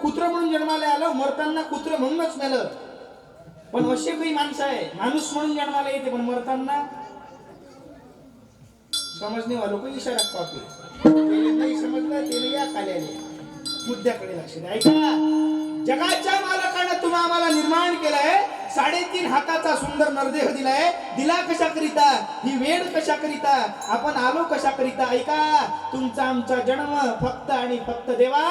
कुत्र म्हणून जन्माला आलं, मरताना कुत्र म्हणूनच मेलं. पण असे काही माणसं आहे, माणूस म्हणून जन्माला येते पण मरताना समजणे वालों को इशारा कॉपी. नाही समजलं ते या काल्याने मुद्द्याकडे लक्ष द्या. ऐका, जगाच्या मालकानं तुम्हा आम्हाला निर्माण केलंय, 3.5 हाताचा सुंदर नरदेह दिलाय. दिला कशा करिता, ही वेळ कशा करिता, आपण आलो कशा करिता. ऐका, तुमचा आमचा जन्म फक्त आणि फक्त देवा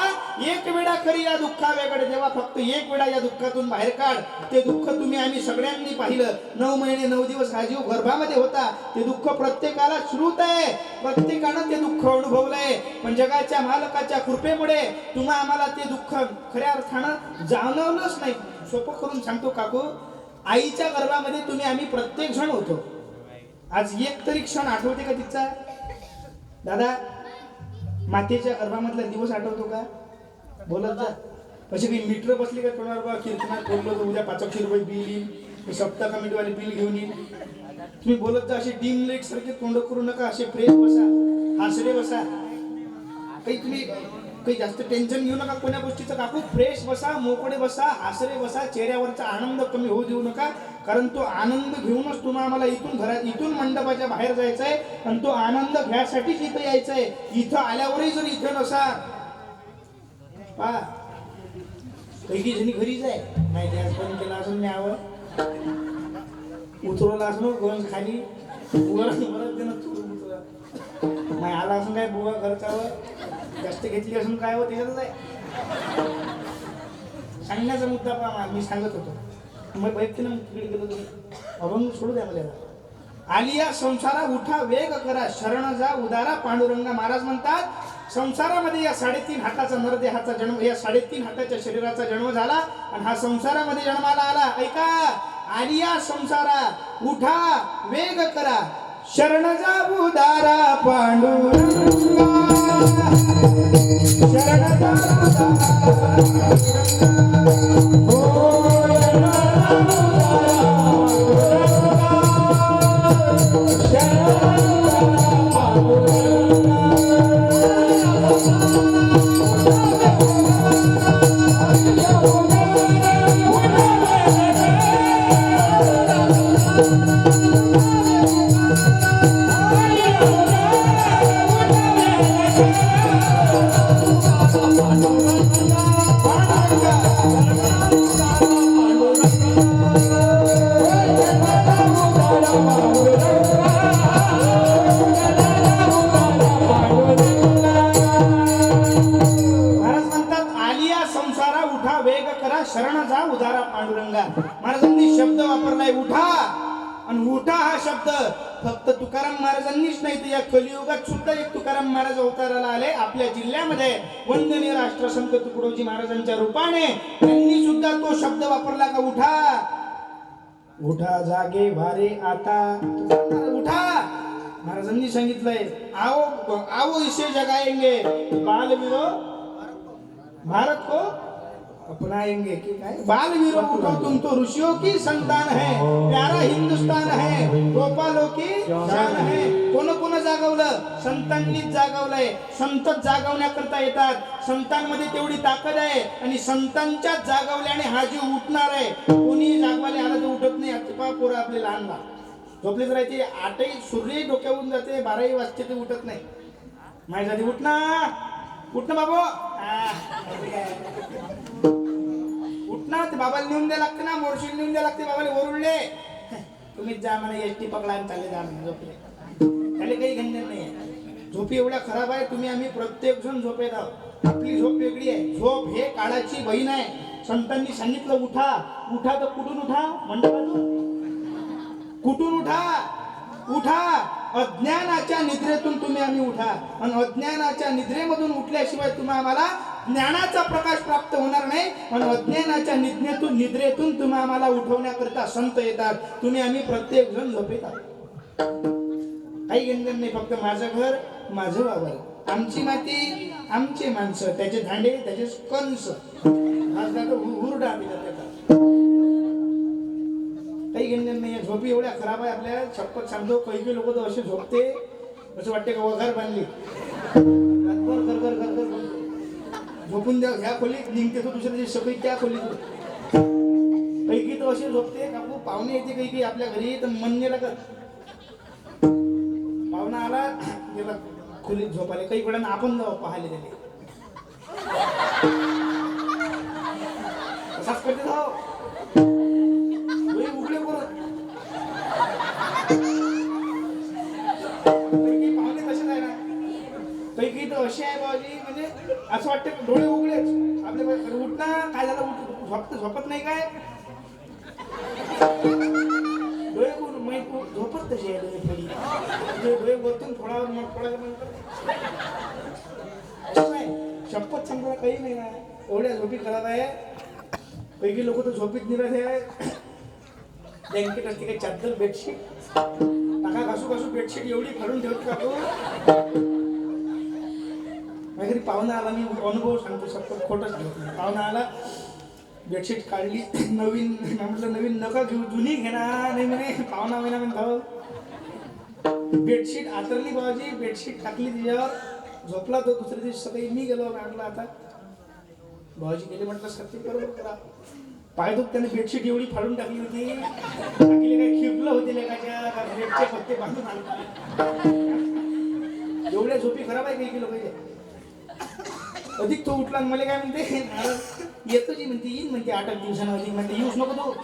एक वेळा खरी या दुःखा वेगळे देवा, फक्त एक वेळा या दुःखातून बाहेर काढ. ते दुःख तुम्ही आम्ही सगळ्यांनी पाहिलं. 9 महिने 9 दिवस हा जीव गर्भामध्ये होता. ते दुःख प्रत्येकाला श्रुत आहे, प्रत्येकानं ते दुःख अनुभवलंय. पण जगाच्या मालकाच्या कृपेमुळे तुम्हा आम्हाला ते दुःख खऱ्या अर्थानं जाणवलंच नाही. सोपं करून सांगतो काकू, आईच्या गर्भामध्ये तुम्ही आम्ही प्रत्येक जण होतो. आज एक तरी क्षण आठवते का तिचा? दादा, मातेच्या गर्भामधला दिवस आठवतो का? बोलत जा. अशी काही मीटर बसली का कोणावर बा कीर्तनात बोललो तर उद्या 500 रुपये बिल येईल, सप्ताह कमिटीवाले बिल घेऊन येईल. तुम्ही बोलत जा. असे डीम लाईट सारखे तोंड करू नका, असे फ्रेश बसा, हासरे बसा. काही तुम्ही काही जास्त टेन्शन घेऊ नका कोण्या गोष्टीचं. काकू, फ्रेश बसा, मोकळे बसा, हासरे बसा. चेहऱ्यावरचा आनंद कमी होऊ देऊ नका, कारण तो आनंद घेऊनच तुम्हाला आम्हाला इथून मंडपाच्या बाहेर जायचंय. आणि तो आनंद घ्यासाठीच इथं यायचंय. इथं आल्यावरही जर इथं नसा पा काही जणी घरीच आहे, नाही गॅस बंद केला असून न्यावं, उतरवला असं गंज खाली परत देणं नाही आला असून काय बुवा खर्चावर जास्त घेतली असून काय होत त्याच्यातच आहे. सांगण्याचा मुद्दा पहा, मी सांगत होतो मग बैठकीनं तिकडे गेलो तुम्ही अभंग सोडू द्या मला. आलिया संसारा उठा वेग करा, शरण जा उदारा पांडुरंगा. महाराज म्हणतात संसारामध्ये या 3.5 हाताचा नरदेहाचा जन्म, या 3.5 हाताच्या शरीराचा जन्म झाला आणि हा संसारामध्ये जन्माला आला. ऐका, आलिया संसारा उठा वेग करा, शरण जा उदारा पांडुरंगा, शरण जा शरण जा उदारा पांडुरंगा. महाराजांनी शब्द वापरलाय उठा, आणि उठा हा शब्द फक्त तुकाराम महाराजांनीच नाही तर या कलियुगात सुद्धा एक तुकाराम महाराज अवताराला आले. आपल्या जिल्ह्यामध्ये वंदनीय राष्ट्रसंत तुकडोजी महाराजांच्या रूपाने त्यांनी सुद्धा तो शब्द वापरला का उठा. उठा जागे वारे आता, उठा. महाराजांनी सांगितलंय आओ आओ इसे जगाएंगे, बालवीरो भारत को अपनाएंगे. की काय, बालवीरो उठो तुम तो ऋषियों की संतान है, प्यारा हिंदुस्तान है, गोपालों की जान है. कोण जागवलं? संतांनीच जागवलंय. संतच जागवण्याकरता येतात. संतांमध्ये तेवढी ताकद आहे आणि संतांच्याच जागवल्याने हा जीव उठणार आहे. कोणी जागवाले आला तर उठत नाही. आता पोरं आपले लहान लहान झोपलेच राहायचे. 8ही सूर्य डोक्यावरून जाते, 12ही वाजते ते उठत नाही. माझ्यासाठी उठ ना, उठ ना बाबू, उठ ना. ते बाबाला नेऊन द्या लागते ना, मोर्शील नेऊन द्या लागते बाबाला वरुळले. तुम्हीच जा म्हणा, एसटी पकडा आणि चालले जा म्हणा. झोपले त्याला काही गंजन नाही आहे. झोपी एवढ्या खराब आहे, तुम्ही आम्ही प्रत्येक जण झोपेत आहोत. आपली झोप वेगळी आहे. झोप हे काळाची बहीण आहे. संतांनी सांगितलं उठा. उठा तर कुठून उठा? मंडपातून. कुठून उठा? उठा. अज्ञानाच्या निद्रेतून तुम्ही आम्ही उठा. आणि अज्ञानाच्या निद्रेमधून उठल्याशिवाय तुम्हा आम्हाला ज्ञानाचा प्रकाश प्राप्त होणार नाही. आणि अज्ञानाच्या निद्रेतून तुम्हा आम्हाला उठवण्याकरता संत येतात. तुम्ही आम्ही प्रत्येक जण झोपेत आहोत. काही गंजन नाही. फक्त माझं घर, माझं वावर, आमची माती, आमचे माणसं, त्याचे धांडे, त्याचे कंस, हुरडा काही गंजन नाही. झोपी एवढ्या खराब आहे आपल्या. शपथ सांगतो, काही लोक तर असे झोपते असं वाटते का वघार बांधली. झोपून द्या ह्या खोलीत निघते तो दुसऱ्या दिवशी सकाळी त्या खोलीत काही तर असे झोपते काकू पाहुणे येते काही आपल्या घरी तर मन गेला का पाहुणा आला गेला खोलीत झोपायला काही वेळा आपण जाऊ पाहायला त्याने असाच करते जाऊ उघडे परत काही पाहुणे तसे आहे ना काही तर असे आहे बाबाजी म्हणजे असं वाटतं डोळे उघडेच आपल्या उठणं काय झालं झोपत नाही काय डोळे झोपत तसे आहे डोळे थोडी डोळे वरतून थोडा मग थोडा शपथ सांगताना काही नाही ना एवढ्या झोपी खराब आहे पैकी लोक तर झोपीत निराश आहे ब्लँकेट असते काही चादर बेडशीट टाका घासू घासू बेडशीट एवढी फाडून ठेवते काकू माझ्या घरी पाहुणा आला मी अनुभव सांगतो शपथ खोटंच घेतो पाहुणा आला बेडशीट काढली नवीन म्हटलं नवीन नका घेऊ जुनी घेणार नाही म्हणे पाहुणा महिना म्हणतो बेडशीट आतरली बाबाजी बेडशीट टाकली तिच्यावर झोपला तो दुसऱ्या दिवशी सकाळी मी गेलो म्हटलं आता भाऊजी गेले म्हटलं सत्य बरोबर करा पाय दुख त्याने बेडशीट एवढी फाडून टाकली होती टाकली काही खिपलं होते लेखाच्या बेडचे पत्ते बांधून आले एवढ्या झोपी खराब आहे काही लोकांच्या अधिक तो उठला मला काय म्हणते येतो जी म्हणते येईन म्हणते 8 दिवसांना अधिक म्हणते येऊच नको तो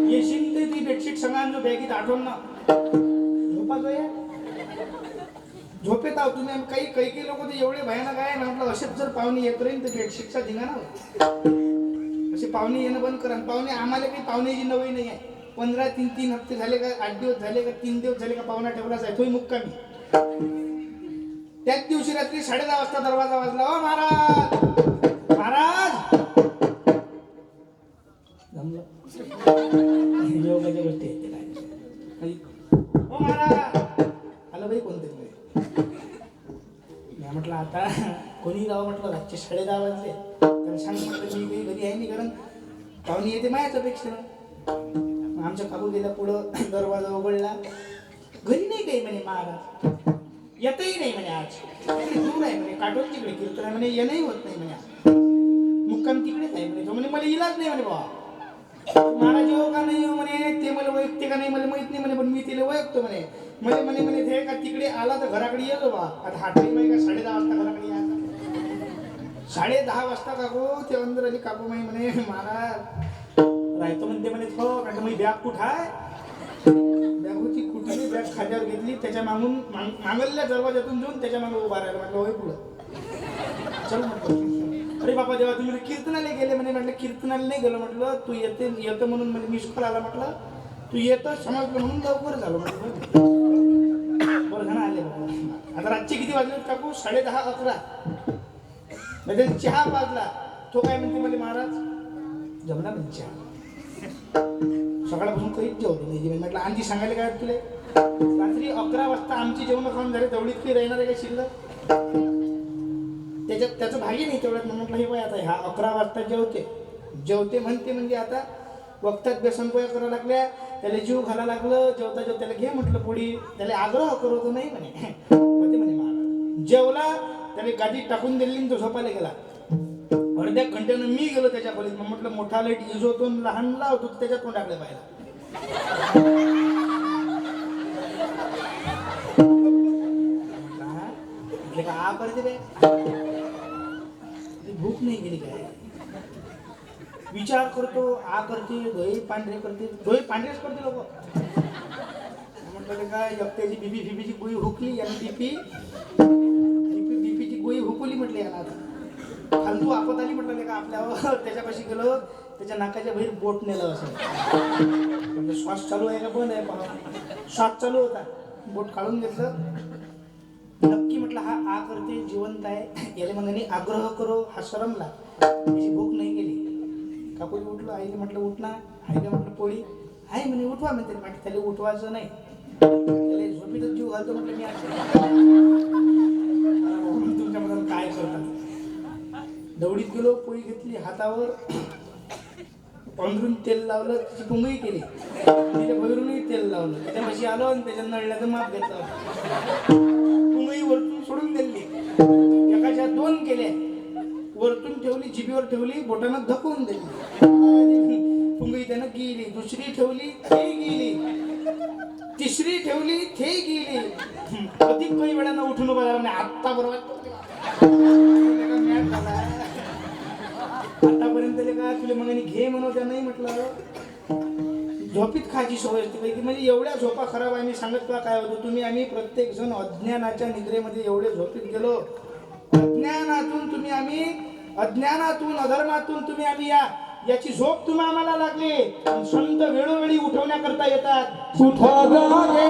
येशील ते ती बेडशीट सगळ्या जो बॅगीत आठवण ना झोपा जो या झोपेत आहो तुम्ही काही काही लोक ते एवढे भयानक आहे ना म्हटलं असेच जर पाहुणे येत राहील तर बेडशीटचा धिंगाणा असे पाहुणे येणं बंद करा पाहुणे आम्हाला काही पाहुण्याची नवई नाही आहे 15 हप्ते झाले का 8 दिवस झाले का 3 दिवस झाले का पाहुणा ठेवलाच आहे तोही मुक्कामी त्याच दिवशी रात्री 10:30 वाजता दरवाजा वाजला ओ महाराज महाराज जमलं योगाच्या गोष्टी आहेत ओ महाराज आलं बाई कोणतरी मी म्हटलं आता कोणी राव म्हटलं रातचे 10:30 वाजले तर सांग म्हटलं मी काही घरी आहे नाही कारण पाहुणे येते मायाच अपेक्षा आमच्या काकू गेल्या पुढं दरवाजा उघडला घरी नाही काही म्हणे महाराज येतही नाही म्हणे आज दूर आहे म्हणे काटोल तिकडे कीर्तन आहे म्हणे येणंही होत नाही म्हणे मुक्काम तिकडेच आहे म्हणे तो म्हणे मला इलाज नाही म्हणे बाबा महाराज येऊ का नाही येऊ म्हणे ते मला वैयक्ते का नाही मला माहित नाही म्हणे पण मी तिला वैयक्तो म्हणे म्हणे म्हणे म्हणे ते का तिकडे आला तर घराकडे येतो बा आता हा टाईम आहे का 10:30 वाजता घराकडे यायचा 10:30 वाजता काकू ते अंदर आली काकू माई म्हणे महाराज राहतो म्हणते म्हणे थो कारण मी बॅग कुठं आहे बॅग होती कुठली बॅग खाद्यावर घेतली त्याच्या मागून मागल्या दरवाजातून जाऊन त्याच्या मागे उभा राहिला म्हटलं होय पुढं चल म्हटलं अरे बाबा जेव्हा तुम्ही कीर्तनाला गेले म्हणे म्हटलं कीर्तनाला नाही गेलो म्हटलं तू येतं म्हणून म्हणजे मिस्कॉल आला म्हटलं तू येतं समजलं म्हणून लवकर झालो म्हटलं बरं जण आले बाबा आता रातचे किती वाजले काकू 10:30 11 म्हणजे चहा वाजला तो काय म्हणते मला महाराज जमला म्हणजे चहा सकाळपासून काहीच जेवलो नाही म्हटलं आणखी सांगायला काय तुला रात्री 11 वाजता आमची जेवण खाऊन झाले तेवढीच काही राहणार आहे का शिल्लक त्याच्यात त्याचं भागी नाही तेवढ्यात म्हटलं हे बाय आता ह्या 11 वाजता जेवते म्हणते म्हणजे आता वक्तात बेसन पोया करायला लागल्या त्याला जीव घाला लागलं जेवता त्याला घे म्हटलं पुढी त्याला आग्रह करतो नाही म्हणे होते म्हणे महाराज जेवला त्याने गादीत टाकून दिली तो झोपायला गेला अर्ध्या घंट्यानं मी गेलो त्याच्या खोलीत मग म्हटलं मोठा लाईट इजवतो लहान लावतो त्याच्यातून टाकले पाहिजे म्हटलं का आ करते रे भूक नाही गेली काय विचार करतो आ करते दही पांढरे करते दही पांढरेच करते लोक म्हटलं काय एकट्याची बीपीची गोळी हुकली यानं बीपीची गोळी हुकली म्हटलं याला आता फालतू आपत आली म्हटलं का आपल्यावर त्याच्यापाशी गेलो त्याच्या नाकाच्या बाहेर बोट नेलं असं म्हणजे श्वास चालू आहे का बंद आहे पहा श्वास चालू होता बोट काढून घेतलं नक्की म्हटलं हा आ करते जिवंत आहे याला मग आग्रह करो हा शरमला त्याची भूक नाही गेली काकूली उठलो आईने म्हटलं उठना आईने म्हटलं पोळी आई म्हणे उठवा म्हणते म्हटलं त्याला उठवायचं नाही त्याला झोपीतच जीव घालतो म्हटलं मी तुमच्याबद्दल काय करतात दौडीत गेलो पोळी घेतली हातावर पांढरून तेल लावलं त्याची पुंगई केली तिच्या भैरूनही तेल लावलं त्याच्या म्हशी आलो आणि त्याच्या नळल्याचं माप घेतलं पुंगई वरतून सोडून दिली एकाच्या 2 केल्या वरतून ठेवली, जिभीवर ठेवली, बोटानं धकवून दिली. पुंगळी त्यानं गेली. दुसरी ठेवली, ती गेली. तिसरी ठेवली, थे गेली. अधिक काही वेळानं उठून उभा झाला नाही. आत्ता बरोबर आतापर्यंत का तुला मग घे म्हणून त्या नाही म्हटलं. झोपीत खायची सवय असते पैकी. म्हणजे एवढ्या झोपा खराब आहे. मी सांगत तुला काय होतं, तुम्ही आम्ही प्रत्येक जण अज्ञानाच्या निद्रेमध्ये एवढे झोपीत गेलो. अज्ञानातून तुम्ही आम्ही, अज्ञानातून अधर्मातून तुम्ही आम्ही याची झोप तुम्ही आम्हाला लागली. संत वेळोवेळी उठवण्याकरता येतात.